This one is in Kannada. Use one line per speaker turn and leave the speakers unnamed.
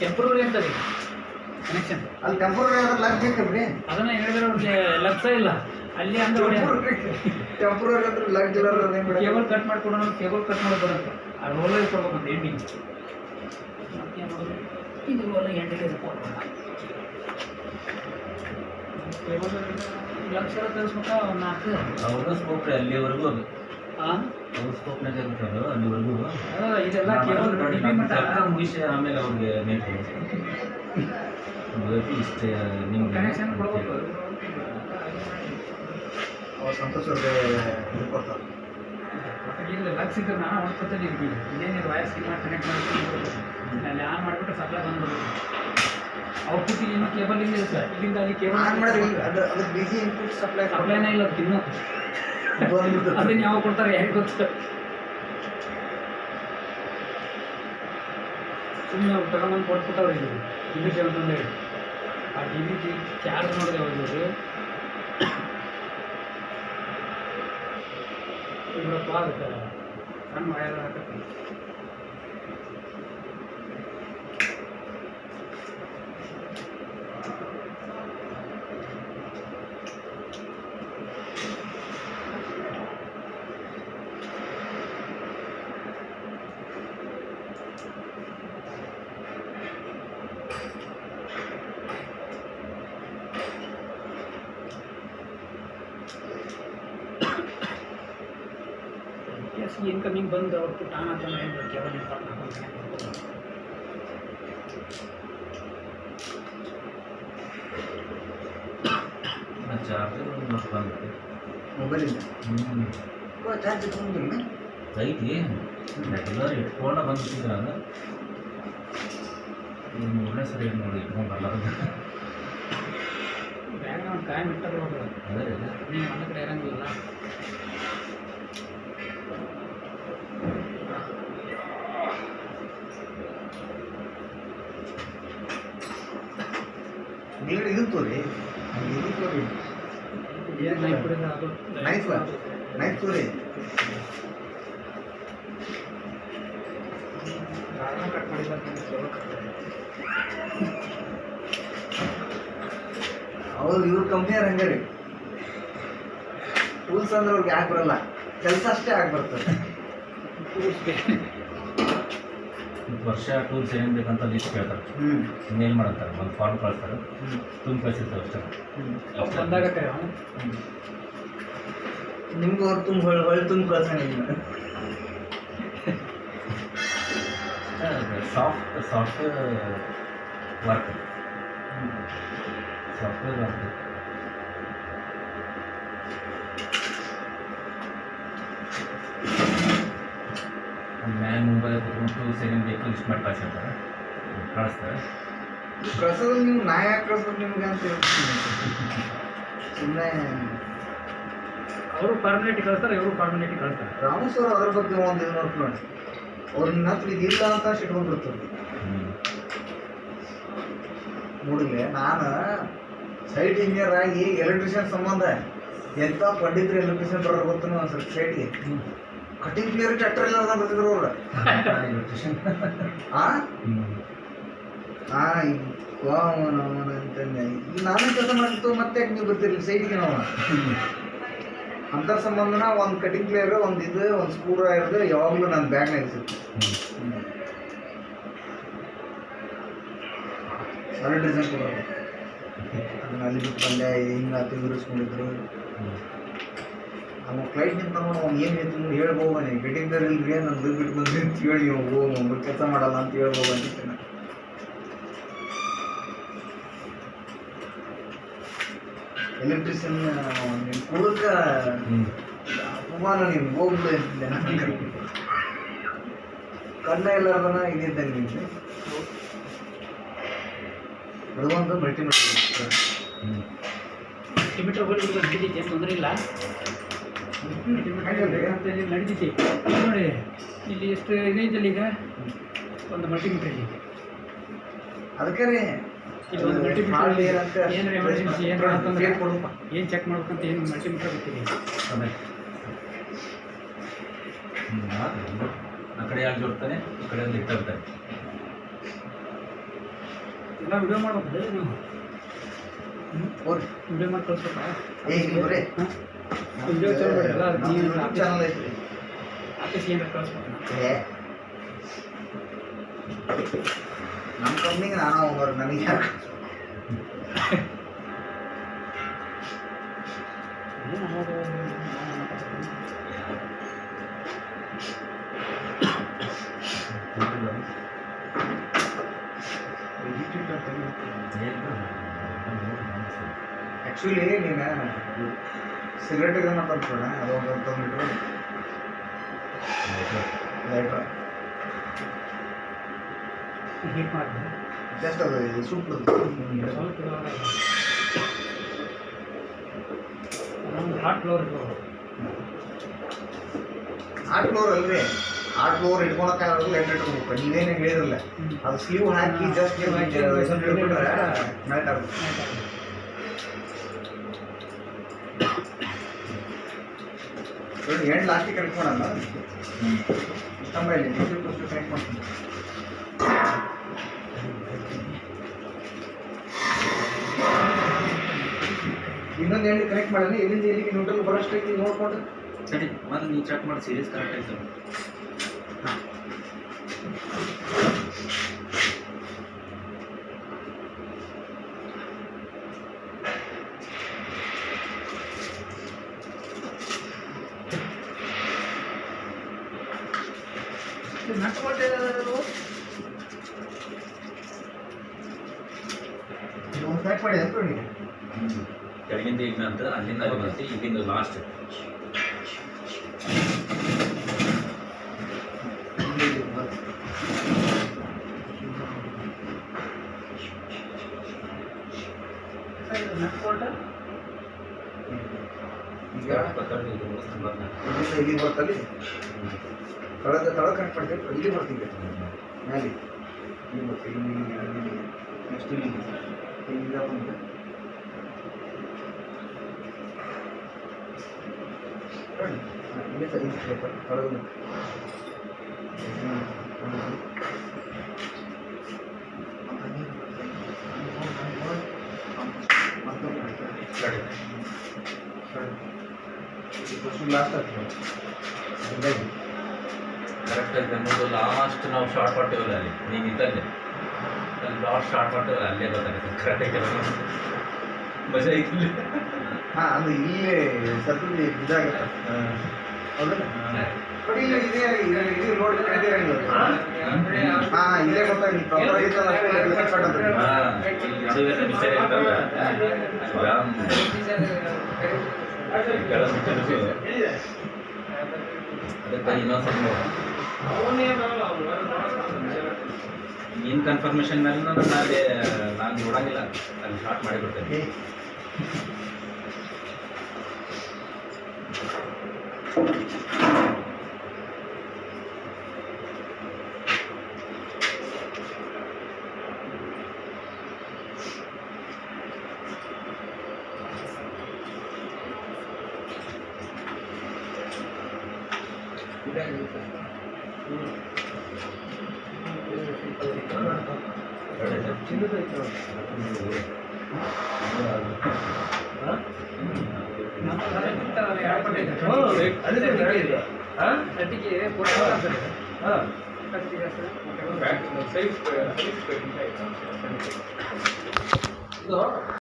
ಟೆಂಪ್ರರಿ ಅಂತದೆ ಕನೆಕ್ಷನ್.
ಅಲ್ಲಿ ಟೆಂಪ್ರರಿ ಆದ್ರೆ ಲಗ್ ಬೇಕಲ್ರಿ?
ಅದನ್ನ ಹೇಳಿದ್ರೆ ಅವ್ರಿಗೆ ಲಕ್ಷ ಇಲ್ಲ ಅಲ್ಲಿ ಅಂದ್ರೆ
ಟೆಂಪ್ರರಿ ಅಂದ್ರೆ ಲಗ್ ಇಲ್ಲ.
ಕೇಬಲ್ ಕಟ್ ಮಾಡ್ಕೊಡೋಣ, ಕೇಬಲ್ ಕಟ್ ಮಾಡೋದು ಬರುತ್ತೆ. ಆ ರೋಲರ್ ಕೊಡ್ಬೇಕಂತ ಎಂಡಿಂಗ್. ಇದು ರೋಲರ್ ಎಂಡಿಗೆ ಕೊಡ್ಬೇಡ. ಕೇಬಲ್ ಲಕ್ಷ ತರಿಸ್ಬೇಕಾ ಒಂದು 4
ಅವ್ರದ್ದು ಸ್ಕೋಪ್ ರೀ ಅಲ್ಲಿವರೆಗೂ. ಅದು
ಹಾಂ
ಅವ್ರ ಸ್ಕೋಪ್ನಾಗ ಇರ್ತಾರೆ ಅಲ್ಲಿವರೆಗೂ.
ಇದೆಲ್ಲ ಕೇಬಲ್
ಮುಗಿಸಿ ಆಮೇಲೆ ಅವ್ರಿಗೆ ಮೇಲ್ ಇಷ್ಟೇ ನಿಮ್ಗೆ
ಕನೆಕ್ಷನ್ ಕೊಡ್ಬೇಕು.
ಅವ್ರು ಸಂತೋಷ ಇದು ಕೊಡ್ತಾರೆ.
ಇಲ್ಲ ಲಕ್ಷ ಇದ್ರೆ ನಾನು ಹೊಡ್ಕೊತೇನೆ ಇರ್ತೀವಿ. ಇದೇನಿದೆ ವಯಸ್ಸು ಇಲ್ಲ ಕನೆಕ್ಟ್ ಮಾಡ್ಕೊಂಡು ಅಲ್ಲಿ ಆನ್ ಮಾಡಿಬಿಟ್ಟು ಸಪ್ಲೈ ಬಂದ್ಬಿಡುತ್ತೆ. ಔಟ್ಪುಟ್ ಏನು ಕೇಬಲ್ ಇಲ್ಲ ಸರ್. ಇಲ್ಲಿಂದ ಅಲ್ಲಿ ಕೇಬಲ್
ಆನ್ ಮಾಡಿದ್ರೆ ಅದು ಬಿಸಿ ಇನ್ಪುಟ್
ಸಪ್ಲೈನೇ ಇಲ್ಲ ಅದಕ್ಕೆ ಇನ್ನೂ. ಅದನ್ನ ಯಾವಾಗ ಕೊಡ್ತಾರೆ ಯಾರಿಗೆ ಗೊತ್ತು. ಸುಮ್ಮನೆ ಅವ್ರು ತಗೊಂಬಂದು ಕೊಟ್ಬಿಟ್ಟವ್ರು ಇದು ಟಿ ವಿ ಅಂತಂದೇಳಿ. ಆ ಟಿ ವಿ ಚಾರ್ಜ್ ಮಾಡಿದೆ ಅವ್ರಿಗೆ ಇಬ್ಬರಪ್ಪ ಅದಕ್ಕೆ ಸಣ್ಣ ವಯರ್ ಹಾಕತ್ತೆ. ಇನ್ಕಮಿಂಗ್ ಬಂದು ಔಟ್ಪುಟ್ ಆನ್ ಆಗ್ತಾನೆ ಏನು ಕೇವಲ
ಚಾರ್ಜರ್ ಬಂದು
ಮೊಬೈಲಿಂದ ಚಾರ್ಜ್ ತೊಗೊಂಡಿಲ್ಲ
ಐತಿ ರೆಗ್ಯುಲರ್ ಇಟ್ಕೊಂಡು ಬಂದುಬಿಟ್ಟಿದ್ರೆ ಅದು ಈಗ 3ನೇ ಸರಿ ನೋಡಿ ಇಟ್ಕೊಂಡು ಬರಲಾರ್ದು.
ಬ್ಯಾಗ್ ಒಂದು ಕಾಯಿ ಮಿಟ್ಟರ್ ಹೋಗೋದು
ಅದೇ
ನೀವು ನನ್ನ ಕಡೆ ಇರಂಗಿಲ್ಲ.
ನೀರು ಇದು ತೋರಿ ಇದು ತೋರಿ ನೈಫ್ ನೈಫ್ ತೋರಿ
ಕಟ್ ಮಾಡಿ
ಅವ್ರು ಇವ್ರ ಕಂಪ್ನಿಯವ್ರು ಹಂಗೆ ರೀ. ಟೂಲ್ಸ್ ಅಂದ್ರೆ ಅವ್ರಿಗೆ ಯಾಕೆ ಬರಲ್ಲ, ಕೆಲಸ ಅಷ್ಟೇ ಆಗಿ ಬರ್ತದೆ.
ವರ್ಷ ಟೂಲ್ಸ್ ಏನೇನು ಬೇಕಂತ ಲಿಸ್ಟ್ ಕೇಳ್ತಾರೆ. ಮೇಲ್ ಮಾಡಂತಾರೆ, ಒಂದು ಫಾರ್ಮ್ ಕಳಿಸ್ತಾರೆ, ತುಂಬ ಕಳಿಸಿರ್ತಾರೆ ಅಷ್ಟೇ.
ಬಂದಾಗ
ನಿಮ್ಗೆ ಅವ್ರು ತುಂಬ ಹೊಳ್ಳಿ ತುಂಬ ಕಳ್ಸಂಗಿಲ್ಲ.
Software work software work man Mumbai ಕುತ್ಕೊಂಡು ಸೆಕೆಂಡ್ ಬೇಕು ಲಿಸ್ಟ್ ಮಾಡಿ ಕಳಿಸಿರ್ತಾರೆ, ಕಳಿಸ್ತಾರೆ.
ಕಳ್ಸೋದ್ರಲ್ಲಿ ನೀವು ನಾ ಯಾಕೆ ಕಳ್ಸೋದು ನಿಮ್ಗೆ ಅಂತ ಹೇಳ್ತೀನಿ. ಸುಮ್ಮನೆ
ಅವರು ಪರ್ಮನೆಂಟ್ ಕಳಿಸ್ತಾರೆ, ಇವರು ಪರ್ಮನೆಂಟ್ ಕಳಿಸ್ತಾರೆ.
ರಾಮಸ್ ಅವರು ಅದ್ರ ಬಗ್ಗೆ ಒಂದು ಇದು ನೋಡ್ಕೊಂಡು ನೋಡಿ, ಅವ್ರು ನಿನ್ನ ಹತ್ರ ಇದಿಲ್ಲ ಅಂತ ಸಿಟ್ಕೊಂಡ್ಬಿಡ್ತಾರೆ. ನೋಡಿಲ್ಲ, ನಾನು ಸೈಟ್ ಇಂಜಿನಿಯರ್ ಆಗಿ ಎಲೆಕ್ಟ್ರಿಷಿಯನ್ ಸಂಬಂಧ ಎಂಥ ಪಂಡಿತರು ಎಲೆಕ್ಟ್ರಿಷಿಯನ್ ಬರೋರು ಗೊತ್ತು ಒಂದು ಸ್ವಲ್ಪ ಸೈಟ್ಗೆ ಕಟಿಂಗ್ ಪ್ಲೇಯರ್ ಟ್ರ್ಯಾಕ್ಟರ್ ಇಲ್ಲ ಅಂತ ಬರ್ತಿದ್ರು ಅವ್ರು. ಅಂತಂದೆ ಈಗ ನಾನು ಕೆಲಸ ಮಾಡ್ತು ಮತ್ತೆ ಯಾಕೆ ನೀವು ಬರ್ತಿರ್ಲಿ ಸೈಟ್ಗೆ ನಾವು ಅಂಥರ ಸಂಬಂಧನ ಒಂದು ಕಟಿಂಗ್ ಪ್ಲೇಯರ್ ಒಂದು ಇದು ಒಂದು ಸ್ಕ್ರೂ ಡ್ರೈವರ್ದು ಯಾವಾಗಲೂ ನನ್ನ ಬ್ಯಾಗ್ನಾಗ ಸಿಗ್ತು. ಸಾಲಿಡ್ ರೀಸನ್ ಕೊಡೋದು ಅದನ್ನ ಅಲ್ಲಿ ಬಿಟ್ಟು ಬಂದೆ ಹಿಂಗೆ ತಿರುಗಿಸ್ಕೊಂಡಿದ್ರು. ನಮ್ಮ ಫ್ಲೈಟ್ ನಿಂತ ನೋಡಿ ಅವ್ನು ಏನು ನಿಂತು ಹೇಳ್ಬೋದು, ನೀವು ಕಟಿಂಗ್ ಪ್ಲೇಯರ್ ಇಲ್ರಿ ನಾನು ದುಡ್ಡು ಬಿಟ್ಟು ಬಂದ್ರಿ ಅಂತ ಹೇಳಿ ಹೋಗು ಕೆಲಸ ಮಾಡಲ್ಲ ಅಂತ ಹೇಳ್ಬೋದು ಅಂತಿದ್ದೆ ನಾನು. ಎಲೆಕ್ಟ್ರಿಷಿಯನ್ ನೀನು ಕೂಡಕ್ಕೆ ಅಪಮಾನ ನೀನು ಹೋಗ್ಬಿಡು ಅಂತಿದ್ದೆ ನಾನು. ಕಣ್ಣ ಎಲ್ಲಾರ್ದನ ಇದ್ದಂಗೆ ನಿಂತೆ ಬೆಳಗೊಂದು ಮಲ್ಟಿಮೀಟರ್
ನಡೀತೈತಿ, ಏನು ತೊಂದರೆ ಇಲ್ಲ. ನಡೀತೈತಿ ನೋಡಿ. ಇಲ್ಲಿ ಎಷ್ಟು ಇದೈತಲ್ಲ ಈಗ ಒಂದು ಮಲ್ಟಿಮೀಟರ್ ಇದೆ.
ಅದಕ್ಕೆ ರೀ
ಇಲ್ಲಿ ಒಂದು ಮಲ್ಟಿಮೀಟರ್ ಏನು ಎಮರ್ಜೆನ್ಸಿ ಏನು ಅಂತಂದ್ರೆ ಏನು ಚೆಕ್ ಮಾಡ್ಬೇಕಂತ ಏನು ಮಲ್ಟಿಮೀಟರ್ ಗೊತ್ತಿದೆ.
ಅದೇ ಆ ಕಡೆ ಯಾರು ಜೋಡ್ತಾನೆ, ಈ ಕಡೆ ಒಂದು ಇಟ್ಟಿರ್ತಾರೆ.
ಎಲ್ಲ ವಿಡಿಯೋ ಮಾಡ್ಬೇಕು ನೀವು
ಹೋರಿ
ವಿಡಿಯೋ ಮಾಡಿ ಕಳಿಸ್ಬೇಕಾ
ಬರ್ರಿ
ವಿಡಿಯೋ ಚಲೋ ಬಿಡ್ರಿ ಎಲ್ಲ ನೀವು
ಚಾನಲ್ ಐತ್ರಿ
ಆಫೀಸ್ಗೆ ಏನಾರ ಕಳಿಸ್ಬೇಕು
ಏ ನಮ್ಮ ಕಂಪ್ನಿಗೆ ನಾನು ಹೋಗೋರು ನನಗೆ ಯಾರು ಆ್ಯಕ್ಚುಲಿ ನೀನು ಸಿಗರೇಟ್ ಇದನ್ನ ತಂದ್ಕೊಡ ಅದೊಂದು ತಂದ್ಬಿಟ್ರು ಲೈಟ್ರ್
ಹೀಟ್ ಮಾಡಿ
ಜಸ್ಟ್ ಅದು ಸುಟ್ಟು
ಸ್ವಲ್ಪ ನಮ್ದು ಹಾಟ್ ಫ್ಲೋರ್
ಆಟ್ ಫ್ಲೋರ್ ಅಲ್ರಿ ಆಟ್ ಫ್ಲೋರ್ ಇಟ್ಕೊಳಕ್ಕಾಗಲ್ಲ ಲೈಟ್ ಇಟ್ಕೊಬೇಕು ನೀವೇನು ಹೇಳಿರಲ್ಲ ಅದು ಸ್ಲೀವ್ ಹಾಕಿ ಜಸ್ಟ್ ಬಿಟ್ರೆ ಮ್ಯಾಟ್ ಆಗುತ್ತೆ ಎಂಡ್ ಲಾಸ್ಟಿಗೆ ಕನೆಕ್ಟ್ ಮಾಡೋಣ ಇಷ್ಟಂಬಲ್ಲಿ ಕನೆಕ್ಟ್ ಮಾಡ್ತೀನಿ ಇನ್ನೊಂದು ಎಂಡ್ ಕನೆಕ್ಟ್ ಮಾಡೋಣ ಎಲ್ಲಿಂದ ಎಲ್ಲಿಗೆ ನ್ಯೂಟ್ರಲ್ ಬರೋಷ್ಟಕ್ಕೆ ನೋಡ್ಕೊಂಡು
ಸರಿ ಮೊದಲು ನೀವು ಚೆಕ್ ಮಾಡಿ ಸೀರೀಸ್ ಕರೆಕ್ಟ್ ಆಯ್ತು
ಒಂದು ಕನೆಕ್ಟ್ ಮಾಡಿ ಅಂತ ನೋಡಿ
ಕೆಳಗಿಂದ ಈಗ ಅಂತ ಅಲ್ಲಿಂದ ಅಲ್ಲಿ ಬರುತ್ತೆ ಇಲ್ಲಿಂದ ಲಾಸ್ಟ್
ಈಗ ಇಲ್ಲಿ ಬರ್ತಲ್ಲಿ ತಳ ಕನೆಕ್ಟ್ ಮಾಡ್ತೀವಿ ಇಲ್ಲಿ ಬರ್ತೀವಿ ಮ್ಯಾಲೆ ಇಲ್ಲಿ ಬರ್ತೀವಿ ನೆಕ್ಸ್ಟ್ ಇಲ್ಲಿ ಇಲ್ಲಿಂದ ಬಂದು ಇಲ್ಲಿ ತಳಗ ಲಾಸ್ಟ್ ಆಗ್ತದೆ
ಕರೆಕ್ಟ್ ಆಗಿ ಬಂದು ಲಾಸ್ಟ್ ನಾವು ಶಾರ್ಟ್ ಮಾಡ್ತೀವಲ್ಲ ಅಲ್ಲಿ ನೀವು ಇದ್ದಲ್ಲಿ ಅಲ್ಲಿ ಲಾಸ್ಟ್ ಶಾರ್ಟ್ ಮಾಡ್ತೀವಲ್ಲ ಅಲ್ಲೇ ಗೊತ್ತಾಗುತ್ತೆ ಕರೆಕ್ಟಾಗಿ ಮಜಾ ಐತಿಲ್ಲ
ಹಾಂ ಅದು ಇಲ್ಲೇ ಸರ್ಕಲ್ ಇದಾಗುತ್ತೆ ಹೌದಲ್ಲ ಬಟ್ ಇಲ್ಲಿ ಇದೇ ಇದು ಲೋಡ್ ಹಾಂ ಇಲ್ಲೇ ಗೊತ್ತಾಗಿಲ್ಲ ಪ್ರಾಪರ್ ಆಗಿತ್ತು
ನಡುವೆ ಮಿಸ್ಟೇಕ್ ಇರ್ತಲ್ಲ ಅದಕ್ಕೆ ಇನ್ನೊಂದ್ಸರಿ ನೀನು ಕನ್ಫರ್ಮೇಷನ್ ಮೇಲೆ ನಾನು ನೋಡಂಗಿಲ್ಲ ಅಲ್ಲಿ ಸ್ಟಾರ್ಟ್ ಮಾಡಿಬಿಡ್ತೇನೆ
ಇದು